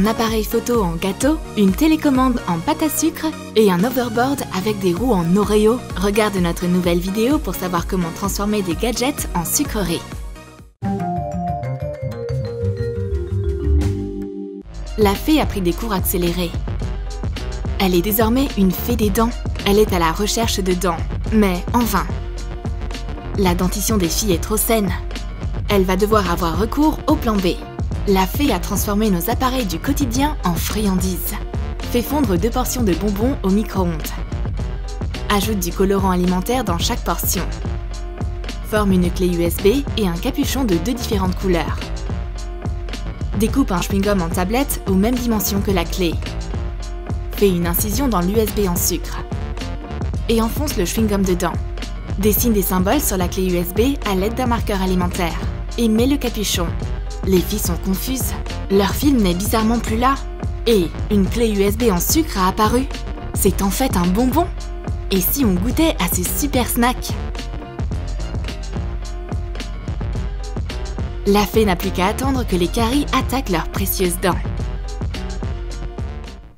un appareil photo en gâteau, une télécommande en pâte à sucre et un overboard avec des roues en Oreo. Regarde notre nouvelle vidéo pour savoir comment transformer des gadgets en sucreries. La fée a pris des cours accélérés. Elle est désormais une fée des dents. Elle est à la recherche de dents, mais en vain. La dentition des filles est trop saine. Elle va devoir avoir recours au plan B. La fée a transformé nos appareils du quotidien en friandises. Fait fondre 2 portions de bonbons au micro-ondes. Ajoute du colorant alimentaire dans chaque portion. Forme une clé USB et un capuchon de 2 différentes couleurs. Découpe un chewing-gum en tablette aux mêmes dimensions que la clé. Fais une incision dans l'USB en sucre. Et enfonce le chewing-gum dedans. Dessine des symboles sur la clé USB à l'aide d'un marqueur alimentaire. Et mets le capuchon. Les filles sont confuses. Leur film n'est bizarrement plus là. Et une clé USB en sucre a apparu. C'est en fait un bonbon. Et si on goûtait à ce super snack? La fée n'a plus qu'à attendre que les caries attaquent leurs précieuses dents.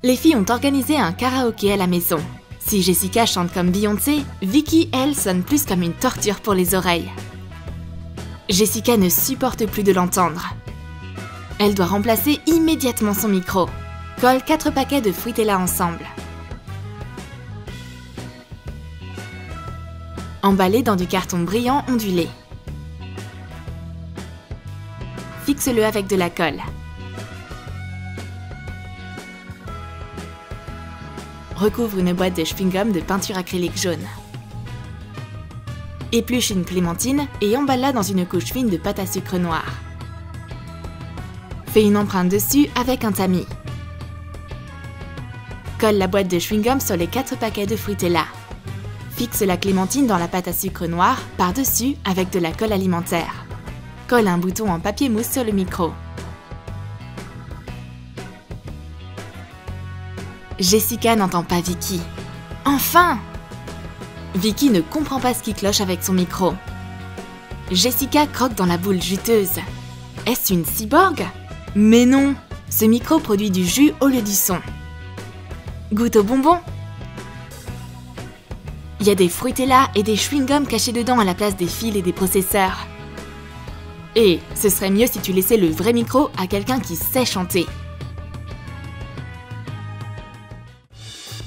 Les filles ont organisé un karaoké à la maison. Si Jessica chante comme Beyoncé, Vicky, elle, sonne plus comme une torture pour les oreilles. Jessica ne supporte plus de l'entendre. Elle doit remplacer immédiatement son micro. Colle 4 paquets de Fruitella ensemble. Emballé dans du carton brillant ondulé. Fixe-le avec de la colle. Recouvre une boîte de chewing-gum de peinture acrylique jaune. Épluche une clémentine et emballe-la dans une couche fine de pâte à sucre noire. Fais une empreinte dessus avec un tamis. Colle la boîte de chewing-gum sur les 4 paquets de Fruitella. Fixe la clémentine dans la pâte à sucre noire par-dessus avec de la colle alimentaire. Colle un bouton en papier mousse sur le micro. Jessica n'entend pas Vicky. Enfin! Vicky ne comprend pas ce qui cloche avec son micro. Jessica croque dans la boule juteuse. Est-ce une cyborg? Mais non! Ce micro produit du jus au lieu du son. Goûte au bonbon. Il y a des Fruitella et des chewing-gums cachés dedans à la place des fils et des processeurs. Et ce serait mieux si tu laissais le vrai micro à quelqu'un qui sait chanter.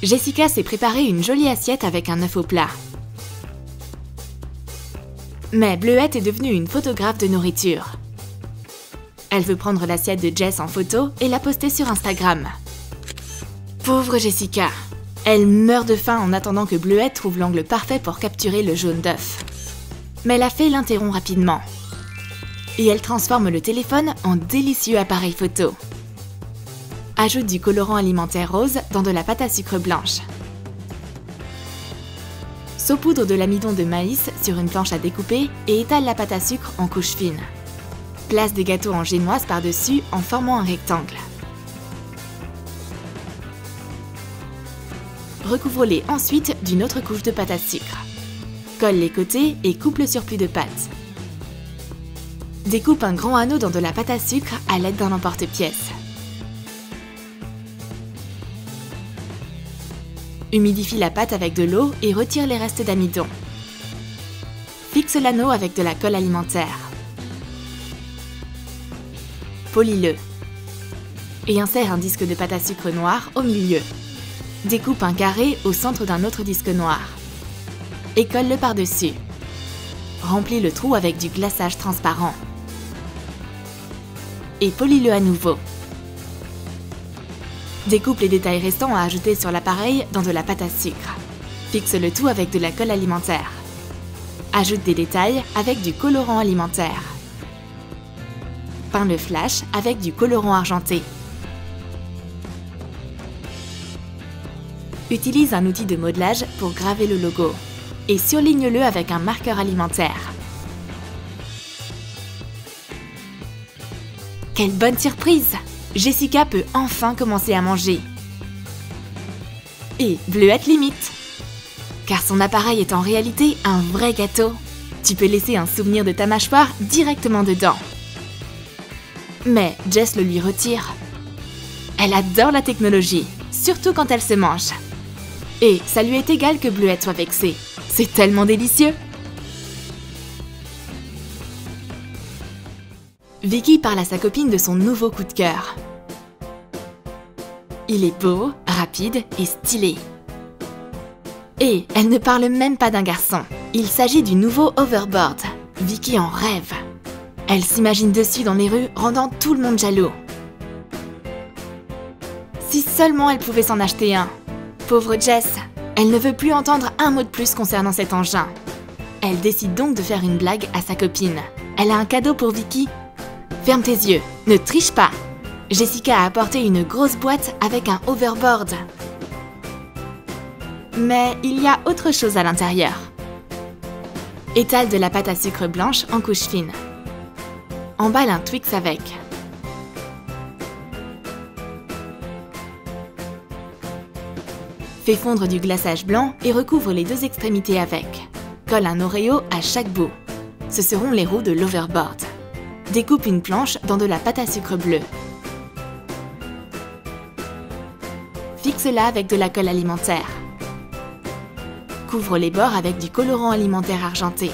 Jessica s'est préparé une jolie assiette avec un œuf au plat. Mais Bleuette est devenue une photographe de nourriture. Elle veut prendre l'assiette de Jess en photo et la poster sur Instagram. Pauvre Jessica. Elle meurt de faim en attendant que Bleuette trouve l'angle parfait pour capturer le jaune d'œuf. Mais la fée l'interrompt rapidement. Et elle transforme le téléphone en délicieux appareil photo. Ajoute du colorant alimentaire rose dans de la pâte à sucre blanche. Saupoudre de l'amidon de maïs sur une planche à découper et étale la pâte à sucre en couches fines. Place des gâteaux en génoise par-dessus en formant un rectangle. Recouvre-les ensuite d'une autre couche de pâte à sucre. Colle les côtés et coupe le surplus de pâte. Découpe un grand anneau dans de la pâte à sucre à l'aide d'un emporte-pièce. Humidifie la pâte avec de l'eau et retire les restes d'amidon. Fixe l'anneau avec de la colle alimentaire. Polis-le. Et insère un disque de pâte à sucre noir au milieu. Découpe un carré au centre d'un autre disque noir. Et colle-le par-dessus. Remplis le trou avec du glaçage transparent. Et polis-le à nouveau. Découpe les détails restants à ajouter sur l'appareil dans de la pâte à sucre. Fixe le tout avec de la colle alimentaire. Ajoute des détails avec du colorant alimentaire. Peins le flash avec du colorant argenté. Utilise un outil de modelage pour graver le logo et surligne-le avec un marqueur alimentaire. Quelle bonne surprise! Jessica peut enfin commencer à manger. Et Bleuette l'imite. Car son appareil est en réalité un vrai gâteau. Tu peux laisser un souvenir de ta mâchoire directement dedans. Mais Jess le lui retire. Elle adore la technologie, surtout quand elle se mange. Et ça lui est égal que Bleuette soit vexée. C'est tellement délicieux! Vicky parle à sa copine de son nouveau coup de cœur. Il est beau, rapide et stylé. Et elle ne parle même pas d'un garçon. Il s'agit du nouveau hoverboard. Vicky en rêve. Elle s'imagine dessus dans les rues, rendant tout le monde jaloux. Si seulement elle pouvait s'en acheter un. Pauvre Jess, elle ne veut plus entendre un mot de plus concernant cet engin. Elle décide donc de faire une blague à sa copine. Elle a un cadeau pour Vicky. Ferme tes yeux, ne triche pas. Jessica a apporté une grosse boîte avec un hoverboard. Mais il y a autre chose à l'intérieur. Étale de la pâte à sucre blanche en couche fine. Emballe un Twix avec. Fais fondre du glaçage blanc et recouvre les deux extrémités avec. Colle un Oreo à chaque bout. Ce seront les roues de l'overboard. Découpe une planche dans de la pâte à sucre bleue. Fixe-la avec de la colle alimentaire. Couvre les bords avec du colorant alimentaire argenté.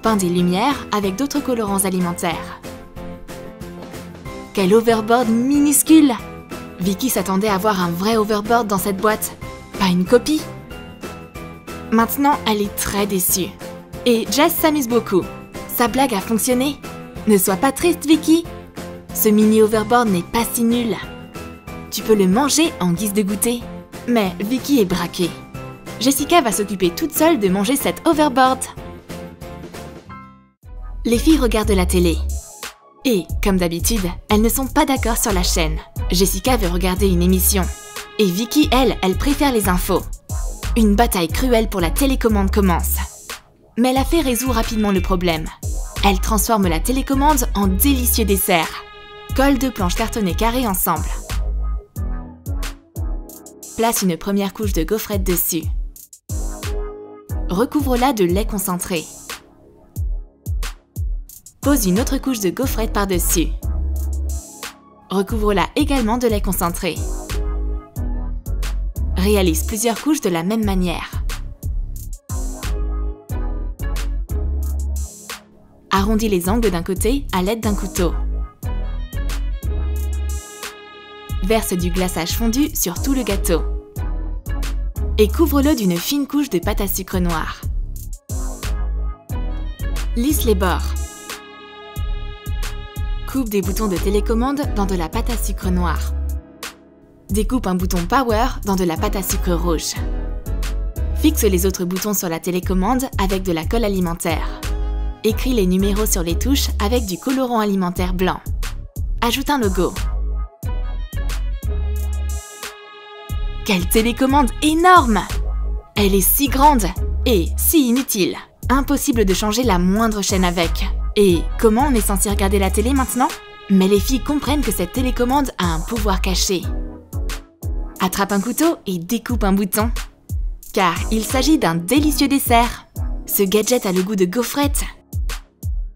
Peins des lumières avec d'autres colorants alimentaires. Quel overboard minuscule! Vicky s'attendait à voir un vrai overboard dans cette boîte, pas une copie. Maintenant, elle est très déçue. Et Jess s'amuse beaucoup. Sa blague a fonctionné. Ne sois pas triste, Vicky. Ce mini overboard n'est pas si nul. Tu peux le manger en guise de goûter. Mais Vicky est braquée. Jessica va s'occuper toute seule de manger cet overboard. Les filles regardent la télé. Et, comme d'habitude, elles ne sont pas d'accord sur la chaîne. Jessica veut regarder une émission. Et Vicky, elle préfère les infos. Une bataille cruelle pour la télécommande commence. Mais la fée résout rapidement le problème. Elle transforme la télécommande en délicieux dessert. Colle deux planches cartonnées carrées ensemble. Place une première couche de gaufrettes dessus. Recouvre-la de lait concentré. Pose une autre couche de gaufrettes par-dessus. Recouvre-la également de lait concentré. Réalise plusieurs couches de la même manière. Arrondis les angles d'un côté à l'aide d'un couteau. Verse du glaçage fondu sur tout le gâteau. Et couvre-le d'une fine couche de pâte à sucre noire. Lisse les bords. Coupe des boutons de télécommande dans de la pâte à sucre noire. Découpe un bouton Power dans de la pâte à sucre rouge. Fixe les autres boutons sur la télécommande avec de la colle alimentaire. Écris les numéros sur les touches avec du colorant alimentaire blanc. Ajoute un logo. Quelle télécommande énorme! Elle est si grande et si inutile. Impossible de changer la moindre chaîne avec. Et comment on est censé regarder la télé maintenant? Mais les filles comprennent que cette télécommande a un pouvoir caché. Attrape un couteau et découpe un bouton. Car il s'agit d'un délicieux dessert. Ce gadget a le goût de gaufrette.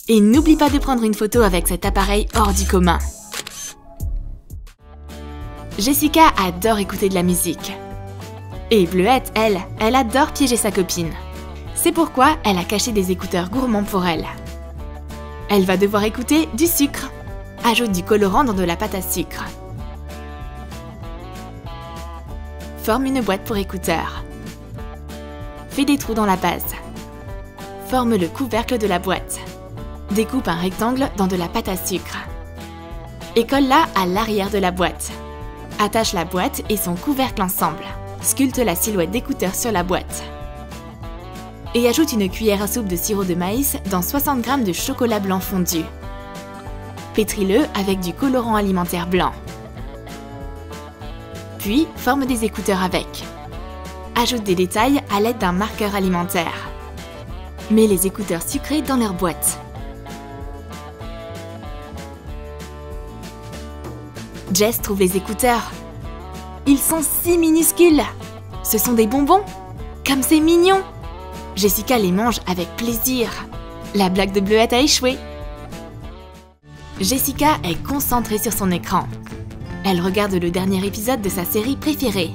Et n'oublie pas de prendre une photo avec cet appareil hors du commun. Jessica adore écouter de la musique. Et Bleuette, elle adore piéger sa copine. C'est pourquoi elle a caché des écouteurs gourmands pour elle. Elle va devoir écouter du sucre. Ajoute du colorant dans de la pâte à sucre. Forme une boîte pour écouteurs. Fais des trous dans la base. Forme le couvercle de la boîte. Découpe un rectangle dans de la pâte à sucre. Et colle-la à l'arrière de la boîte. Attache la boîte et son couvercle ensemble. Sculpte la silhouette d'écouteur sur la boîte. Et ajoute une cuillère à soupe de sirop de maïs dans 60 g de chocolat blanc fondu. Pétris-le avec du colorant alimentaire blanc. Puis, forme des écouteurs avec. Ajoute des détails à l'aide d'un marqueur alimentaire. Mets les écouteurs sucrés dans leur boîte. Jess trouve les écouteurs. Ils sont si minuscules. Ce sont des bonbons. Comme c'est mignon. Jessica les mange avec plaisir. La blague de Bleuette a échoué. Jessica est concentrée sur son écran. Elle regarde le dernier épisode de sa série préférée.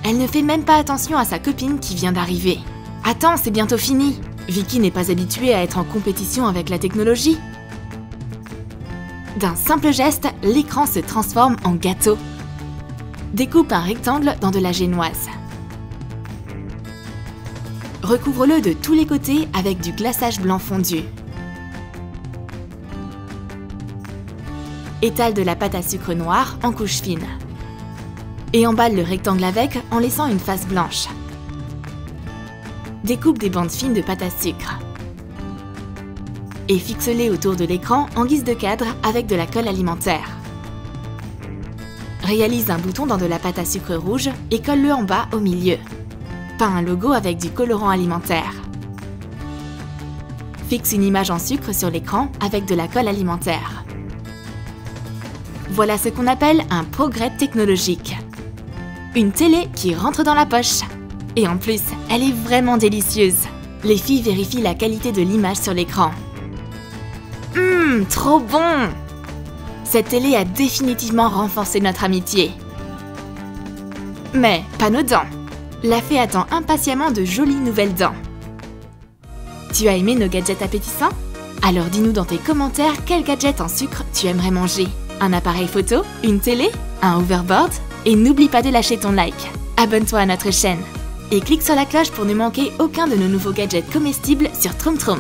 Elle ne fait même pas attention à sa copine qui vient d'arriver. Attends, c'est bientôt fini. Vicky n'est pas habituée à être en compétition avec la technologie. D'un simple geste, l'écran se transforme en gâteau. Découpe un rectangle dans de la génoise. Recouvre-le de tous les côtés avec du glaçage blanc fondu. Étale de la pâte à sucre noire en couche fine. Et emballe le rectangle avec en laissant une face blanche. Découpe des bandes fines de pâte à sucre. Et fixe-les autour de l'écran en guise de cadre avec de la colle alimentaire. Réalise un bouton dans de la pâte à sucre rouge et colle-le en bas au milieu. Peins un logo avec du colorant alimentaire. Fixe une image en sucre sur l'écran avec de la colle alimentaire. Voilà ce qu'on appelle un progrès technologique. Une télé qui rentre dans la poche. Et en plus, elle est vraiment délicieuse. Les filles vérifient la qualité de l'image sur l'écran. Trop bon! Cette télé a définitivement renforcé notre amitié. Mais pas nos dents. La fée attend impatiemment de jolies nouvelles dents. Tu as aimé nos gadgets appétissants? Alors dis-nous dans tes commentaires quel gadget en sucre tu aimerais manger. Un appareil photo? Une télé? Un hoverboard? Et n'oublie pas de lâcher ton like. Abonne-toi à notre chaîne. Et clique sur la cloche pour ne manquer aucun de nos nouveaux gadgets comestibles sur Troom Troom.